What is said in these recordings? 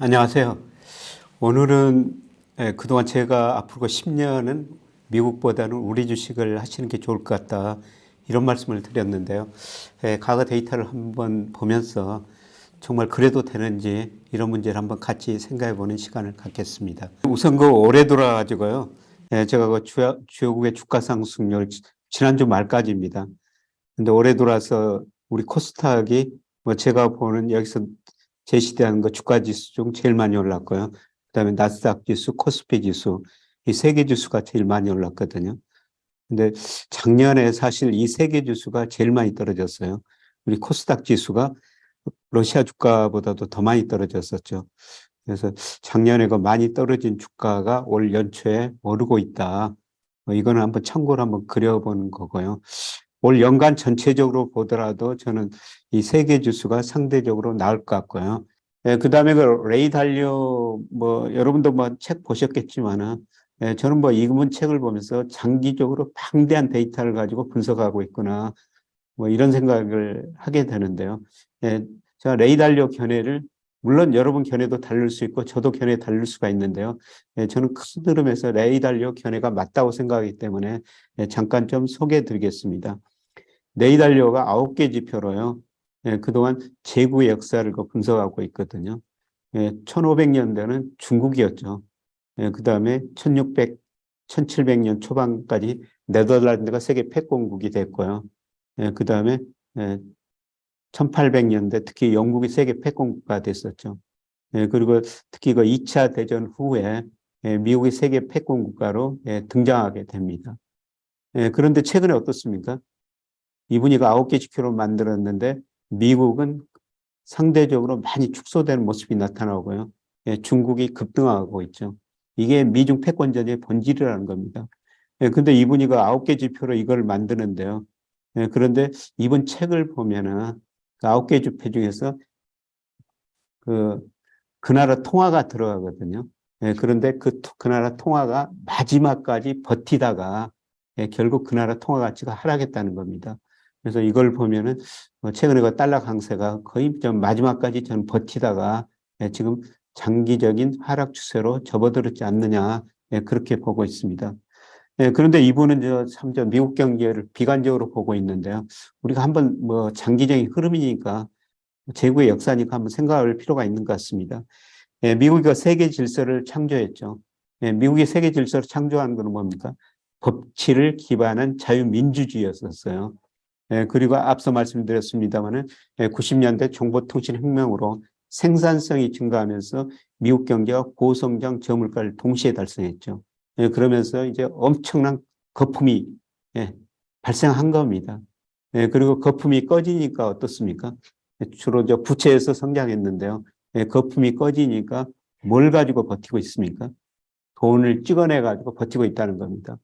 안녕하세요. 오늘은 그동안 제가 앞으로 10년은 미국보다는 우리 주식을 하시는 게 좋을 것 같다, 이런 말씀을 드렸는데요. 과거 데이터를 한번 보면서 정말 그래도 되는지 이런 문제를 한번 같이 생각해 보는 시간을 갖겠습니다. 우선 그 올해 돌아가지고요. 제가 그 주요국의 주가 상승률 지난주 말까지입니다. 근데 올해 돌아서 우리 코스닥이 뭐 제가 보는 여기서 제시되는 거 주가 지수 중 제일 많이 올랐고요. 그다음에 나스닥 지수, 코스피 지수, 이 세 개 지수가 제일 많이 올랐거든요. 근데 작년에 사실 이 세 개 지수가 제일 많이 떨어졌어요. 우리 코스닥 지수가 러시아 주가보다도 더 많이 떨어졌었죠. 그래서 작년에 그 많이 떨어진 주가가 올 연초에 오르고 있다. 이거는 한번 참고로 한번 그려보는 거고요. 올 연간 전체적으로 보더라도 저는 이 세 개 지수가 상대적으로 나을 것 같고요. 그 다음에 그 레이 달리오, 여러분도 책 보셨겠지만은, 저는 이분 책을 보면서 장기적으로 방대한 데이터를 가지고 분석하고 있구나, 이런 생각을 하게 되는데요. 제가 레이 달리오 견해를, 물론 여러분 견해도 다를 수 있고 저도 견해 다를 수가 있는데요. 저는 큰 흐름에서 레이 달리오 견해가 맞다고 생각하기 때문에 잠깐 좀 소개해 드리겠습니다. 레이 달리오가 9개 지표로요. 그동안 제구의 역사를 분석하고 있거든요. 1500년대는 중국이었죠. 그 다음에 1600, 1700년 초반까지 네덜란드가 세계 패권국이 됐고요. 그 다음에 1800년대 특히 영국이 세계 패권국가 됐었죠. 그리고 특히 그 2차 대전 후에 미국이 세계 패권국가로 등장하게 됩니다. 그런데 최근에 어떻습니까? 이분이 그 9개 지표로 만들었는데 미국은 상대적으로 많이 축소되는 모습이 나타나고요. 중국이 급등하고 있죠. 이게 미중 패권전의 본질이라는 겁니다. 근데 이분이 그 9개 지표로 이걸 만드는데요. 그런데 이분 책을 보면은 그 9개 지표 중에서 그 나라 통화가 들어가거든요. 그런데 그 나라 통화가 마지막까지 버티다가 결국 그 나라 통화 가치가 하락했다는 겁니다. 그래서 이걸 보면은 최근에 그 달러 강세가 거의 좀 마지막까지 전 버티다가 지금 장기적인 하락 추세로 접어들었지 않느냐, 그렇게 보고 있습니다. 그런데 이분은 참 미국 경제를 비관적으로 보고 있는데요. 우리가 한번 장기적인 흐름이니까 제국의 역사니까 한번 생각할 필요가 있는 것 같습니다. 미국이 세계 질서를 창조했죠. 미국이 세계 질서를 창조한 건 뭡니까? 법치를 기반한 자유민주주의였었어요. 그리고 앞서 말씀드렸습니다마는 90년대 정보통신혁명으로 생산성이 증가하면서 미국 경제가 고성장 저물가를 동시에 달성했죠. 그러면서 이제 엄청난 거품이 발생한 겁니다. 그리고 거품이 꺼지니까 어떻습니까? 주로 부채에서 성장했는데요. 거품이 꺼지니까 뭘 가지고 버티고 있습니까? 돈을 찍어내 가지고 버티고 있다는 겁니다.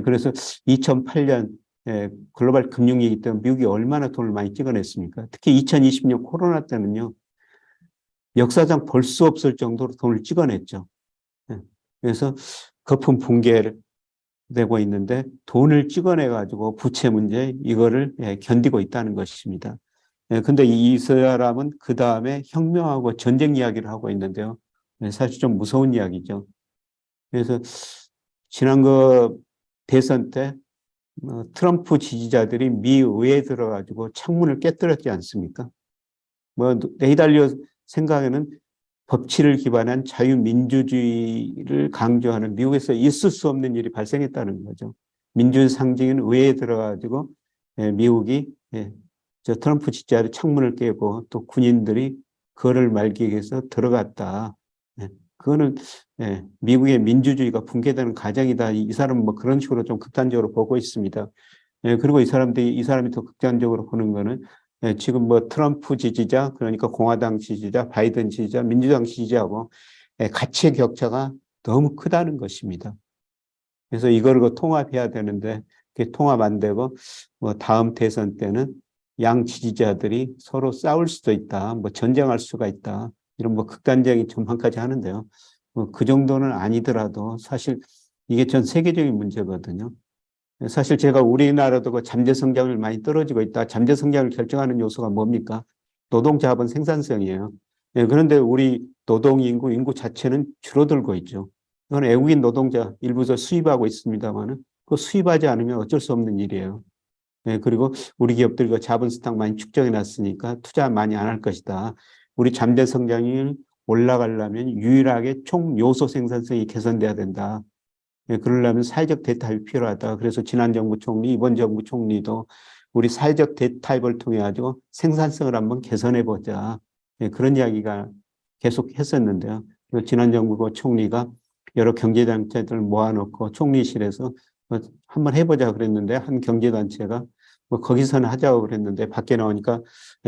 그래서 2008년 글로벌 금융위기 때 미국이 얼마나 돈을 많이 찍어냈습니까? 특히 2020년 코로나 때는요. 역사상 볼 수 없을 정도로 돈을 찍어냈죠. 그래서 거품 붕괴를 되고 있는데 돈을 찍어내 가지고 부채 문제 이거를 견디고 있다는 것입니다. 근데 이 사람은 그 다음에 혁명하고 전쟁 이야기를 하고 있는데요. 사실 좀 무서운 이야기죠. 그래서 지난 그 대선 때 트럼프 지지자들이 미 의회에 들어가지고 창문을 깨뜨렸지 않습니까? 레이 달리오 생각에는 법치를 기반한 자유민주주의를 강조하는 미국에서 있을 수 없는 일이 발생했다는 거죠. 민주주의 상징인 의회에 들어가지고 미국이 저 트럼프 지지자의 창문을 깨고 또 군인들이 그거를 말기 위해서 들어갔다. 그거는 미국의 민주주의가 붕괴되는 과정이다. 이 사람은 그런 식으로 좀 극단적으로 보고 있습니다. 그리고 이 사람이 더 극단적으로 보는 거는 지금 트럼프 지지자, 그러니까 공화당 지지자, 바이든 지지자, 민주당 지지자하고 가치의 격차가 너무 크다는 것입니다. 그래서 이걸 통합해야 되는데 통합 안 되고 다음 대선 때는 양 지지자들이 서로 싸울 수도 있다, 전쟁할 수가 있다, 이런 극단적인 전망까지 하는데요. 그 정도는 아니더라도 사실 이게 전 세계적인 문제거든요. 사실 제가 우리나라도 그 잠재 성장률 많이 떨어지고 있다. 잠재 성장을 결정하는 요소가 뭡니까? 노동자본 생산성이에요. 그런데 우리 노동인구, 인구 자체는 줄어들고 있죠. 이건 외국인 노동자 일부 수입하고 있습니다만은 그 수입하지 않으면 어쩔 수 없는 일이에요. 그리고 우리 기업들 그 자본 스탁 많이 축적해 놨으니까 투자 많이 안 할 것이다. 우리 잠재 성장이 올라가려면 유일하게 총 요소 생산성이 개선돼야 된다. 그러려면 사회적 대타입이 필요하다. 그래서 지난 정부 총리, 이번 정부 총리도 우리 사회적 대타입을 통해 가지고 생산성을 한번 개선해 보자. 그런 이야기가 계속 했었는데요. 지난 정부 총리가 여러 경제단체들을 모아놓고 총리실에서 한번 해보자 그랬는데 한 경제단체가 뭐 거기서는 하자고 그랬는데 밖에 나오니까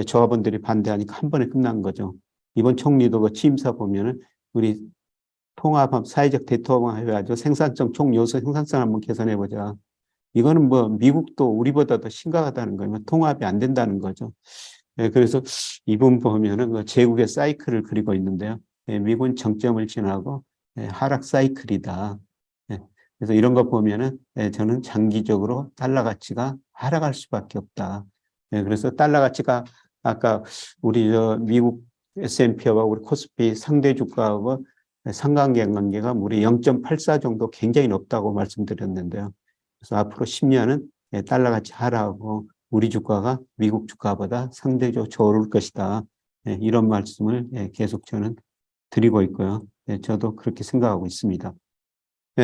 조합원들이 반대하니까 한 번에 끝난 거죠. 이번 총리도 그 취임사 보면은 우리 통합, 사회적 대통합 해가지고 생산성, 총 요소 생산성 한번 개선해보자. 이거는 뭐 미국도 우리보다 더 심각하다는 거예요. 통합이 안 된다는 거죠. 그래서 이분 보면은 그 제국의 사이클을 그리고 있는데요. 미국은 정점을 지나고 하락 사이클이다. 그래서 이런 거 보면은 저는 장기적으로 달러 가치가 하락할 수밖에 없다. 그래서 달러 가치가 아까 우리 저 미국 S&P하고 우리 코스피 상대 주가하고 상관관계가 우리 0.84 정도 굉장히 높다고 말씀드렸는데요. 그래서 앞으로 10년은 달러 가치 하락하고 우리 주가가 미국 주가보다 상대적으로 좋을 것이다. 이런 말씀을 계속 저는 드리고 있고요. 저도 그렇게 생각하고 있습니다.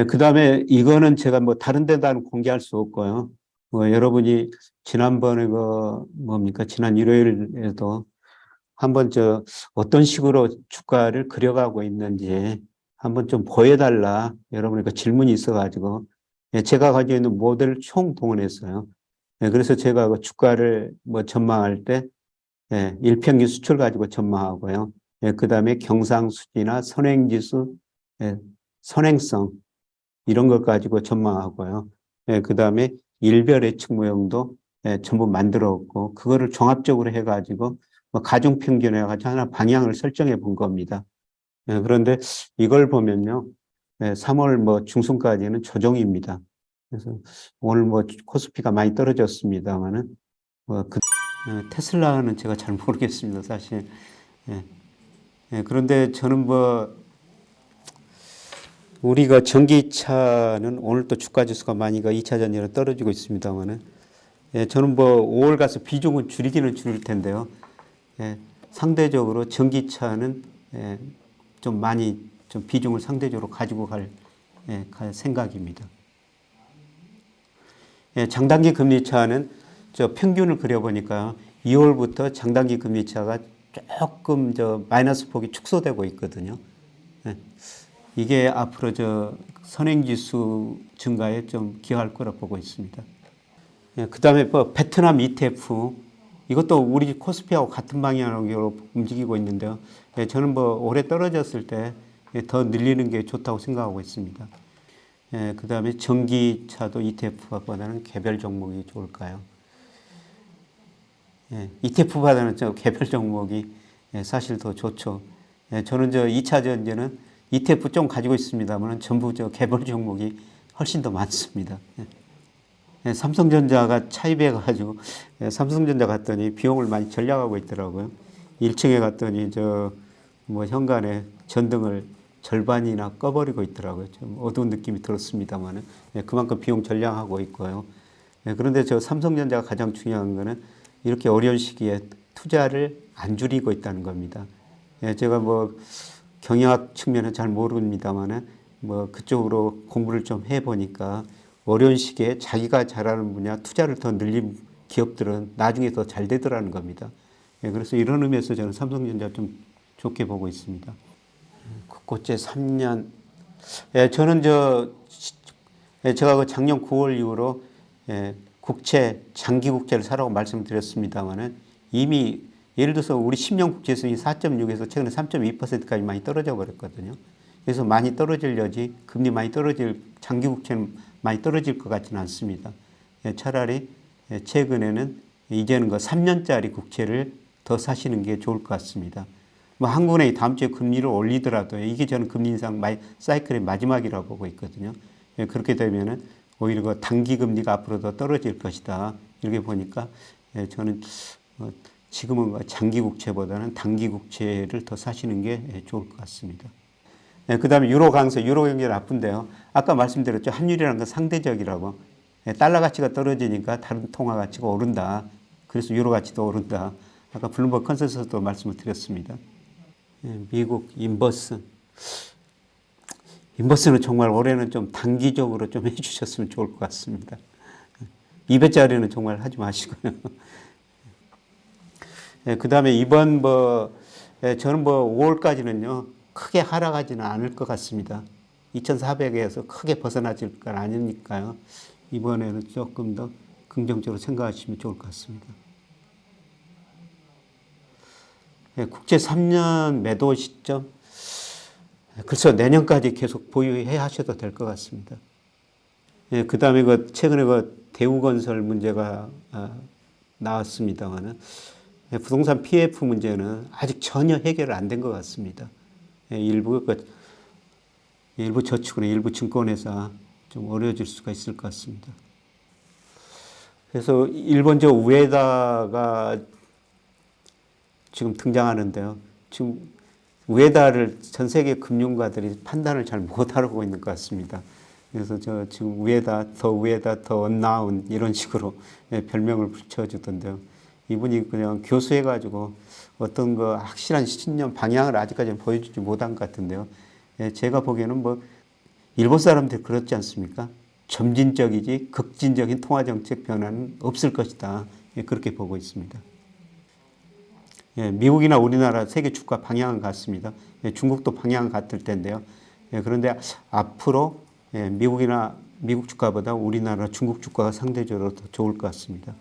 그 다음에 이거는 제가 뭐 다른 데다는 공개할 수 없고요. 여러분이 지난번에 뭡니까? 지난 일요일에도 한번 어떤 식으로 주가를 그려가고 있는지 한번 좀 보여달라. 여러분이 그 질문이 있어가지고 제가 가지고 있는 모델을 총 동원했어요. 그래서 제가 그 주가를 뭐 전망할 때 일평균 수출 가지고 전망하고요. 그 다음에 경상수지나 선행지수, 선행성 이런 것 가지고 전망하고요. 그 다음에 일별 예측 모형도 전부 만들었고 그거를 종합적으로 해가지고 뭐 가중평균 해가지고 하나 방향을 설정해 본 겁니다. 그런데 이걸 보면요. 3월 뭐 중순까지는 조정입니다. 그래서 오늘 뭐 코스피가 많이 떨어졌습니다만은 테슬라는 제가 잘 모르겠습니다. 사실. 그런데 저는 뭐 우리가 전기차는 오늘 또 주가 지수가 많이 2차 전지로 떨어지고 있습니다만은 저는 뭐 5월 가서 비중은 줄이기는 줄일 텐데요. 상대적으로 전기차는 좀 많이 좀 비중을 상대적으로 가지고 갈 생각입니다. 장단기 금리차는 저 평균을 그려보니까 2월부터 장단기 금리차가 조금 마이너스 폭이 축소되고 있거든요. 이게 앞으로 선행지수 증가에 좀 기여할 거라 보고 있습니다. 그 다음에 뭐 베트남 ETF 이것도 우리 코스피하고 같은 방향으로 움직이고 있는데요. 저는 뭐 올해 떨어졌을 때 더 늘리는 게 좋다고 생각하고 있습니다. 그 다음에 전기차도 ETF보다는 개별 종목이 좋을까요? ETF보다는 개별 종목이 사실 더 좋죠. 저는 2차 전지는 ETF 좀 가지고 있습니다만 전부 개별 종목이 훨씬 더 많습니다. 삼성전자가 차입해 가지고 삼성전자 갔더니 비용을 많이 절약하고 있더라고요. 1층에 갔더니 뭐 현관에 전등을 절반이나 꺼버리고 있더라고요. 좀 어두운 느낌이 들었습니다만은 그만큼 비용 절약하고 있고요. 그런데 삼성전자가 가장 중요한 거는 이렇게 어려운 시기에 투자를 안 줄이고 있다는 겁니다. 제가 뭐 경영학 측면은 잘 모릅니다만은 뭐 그쪽으로 공부를 좀 해보니까 어려운 시기에 자기가 잘하는 분야 투자를 더 늘린 기업들은 나중에 더 잘 되더라는 겁니다. 그래서 이런 의미에서 저는 삼성전자 좀 좋게 보고 있습니다. 국고채 3년. 저는 제가 그 작년 9월 이후로 국채, 장기 국채를 사라고 말씀드렸습니다만은 이미 예를 들어서 우리 10년 국채수익이 4.6에서 최근에 3.2%까지 많이 떨어져 버렸거든요. 그래서 많이 떨어지려지 금리 많이 떨어질 장기 국채는 많이 떨어질 것 같지는 않습니다. 차라리 최근에는 이제는 3년짜리 국채를 더 사시는 게 좋을 것 같습니다. 뭐 한국은행이 다음 주에 금리를 올리더라도 이게 저는 금리 인상 사이클의 마지막이라고 보고 있거든요. 그렇게 되면은 오히려 그 단기 금리가 앞으로 더 떨어질 것이다. 이렇게 보니까 저는 지금은 장기 국채보다는 단기 국채를 더 사시는 게 좋을 것 같습니다. 네, 그 다음에 유로 강세, 유로 경제 나쁜데요. 아까 말씀드렸죠. 환율이라는 건 상대적이라고. 네, 달러 가치가 떨어지니까 다른 통화 가치가 오른다. 그래서 유로 가치도 오른다. 아까 블룸버그 컨센서스도 말씀을 드렸습니다. 네, 미국 인버스. 인버스는 정말 올해는 좀 단기적으로 좀 해주셨으면 좋을 것 같습니다. 200짜리는 정말 하지 마시고요. 네, 그 다음에 이번 저는 5월까지는요, 크게 하락하지는 않을 것 같습니다. 2400에서 크게 벗어나질 건 아니니까요. 이번에는 조금 더 긍정적으로 생각하시면 좋을 것 같습니다. 네, 국채 3년 매도 시점. 글쎄요, 내년까지 계속 보유해 하셔도 될 것 같습니다. 네, 그 다음에 최근에 대우건설 문제가 나왔습니다만은, 부동산 PF 문제는 아직 전혀 해결 안 된 것 같습니다. 일부 저축은 일부 증권회사 좀 어려워질 수가 있을 것 같습니다. 그래서 일본저 우에다가 지금 등장하는데요. 지금 우에다를 전 세계 금융가들이 판단을 잘 못하고 있는 것 같습니다. 그래서 지금 우에다, 더 언나운 이런 식으로 별명을 붙여주던데요. 이분이 그냥 교수해가지고 어떤 확실한 신념, 방향을 아직까지는 보여주지 못한 것 같은데요. 제가 보기에는 일본 사람들 그렇지 않습니까? 점진적이지 극진적인 통화정책 변화는 없을 것이다. 그렇게 보고 있습니다. 미국이나 우리나라 세계 주가 방향은 같습니다. 중국도 방향은 같을 텐데요. 그런데 앞으로 미국 주가보다 우리나라 중국 주가가 상대적으로 더 좋을 것 같습니다.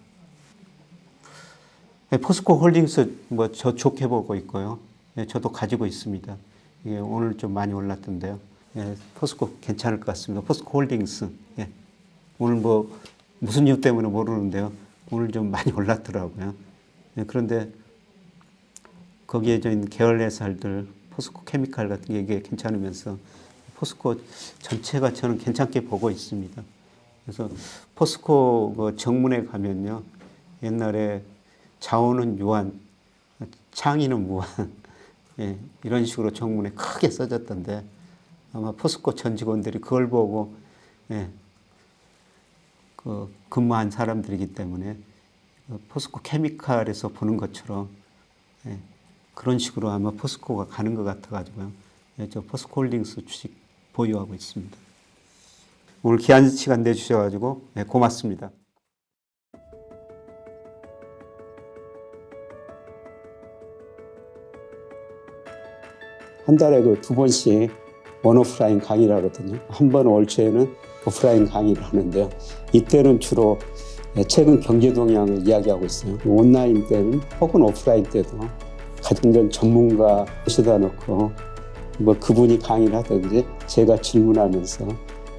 포스코 홀딩스 저 좋게 보고 있고요. 저도 가지고 있습니다. 오늘 좀 많이 올랐던데요. 포스코 괜찮을 것 같습니다. 포스코 홀딩스. 오늘 무슨 이유 때문에 모르는데요. 오늘 좀 많이 올랐더라고요. 그런데 거기에 있는 계열 회사들, 포스코 케미칼 같은 게 괜찮으면서 포스코 전체가 저는 괜찮게 보고 있습니다. 그래서 포스코 정문에 가면요. 옛날에 자원은 유한, 창의는 무한. 이런 식으로 정문에 크게 써졌던데 아마 포스코 전 직원들이 그걸 보고 근무한 사람들이기 때문에 포스코 케미칼에서 보는 것처럼 그런 식으로 아마 포스코가 가는 것 같아가지고요. 저 포스코 홀딩스 주식 보유하고 있습니다. 오늘 귀한 시간 내주셔가지고 고맙습니다. 한 달에 2번씩 온오프라인 강의를 하거든요. 한 번 올 초에는 오프라인 강의를 하는데요. 이때는 주로 최근 경제 동향을 이야기하고 있어요. 온라인 때는 혹은 오프라인 때도 가장 전문가 모셔다 놓고 그분이 강의를 하든지 제가 질문하면서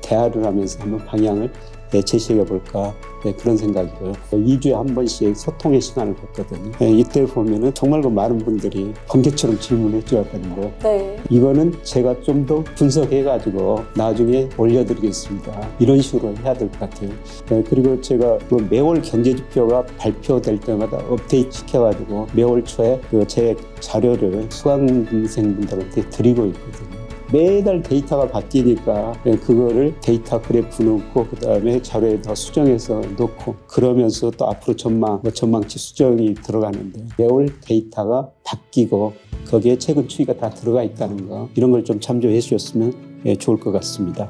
대화를 하면서 한번 방향을 제시해 볼까 그런 생각이고요. 2주에 한 번씩 소통의 시간을 갖거든요. 이때 보면은 정말 많은 분들이 번개처럼 질문해 주었다는데 이거는 제가 좀 더 분석해가지고 나중에 올려드리겠습니다. 이런 식으로 해야 될 것 같아요. 그리고 제가 매월 경제지표가 발표될 때마다 업데이트 시켜가지고 매월 초에 제 자료를 수강생분들한테 드리고 있거든요. 매달 데이터가 바뀌니까 그거를 데이터 그래프 넣고 그다음에 자료에다 수정해서 넣고 그러면서 또 앞으로 전망치 수정이 들어가는데 매월 데이터가 바뀌고 거기에 최근 추이가 다 들어가 있다는 거 이런 걸 좀 참조해 주셨으면 좋을 것 같습니다.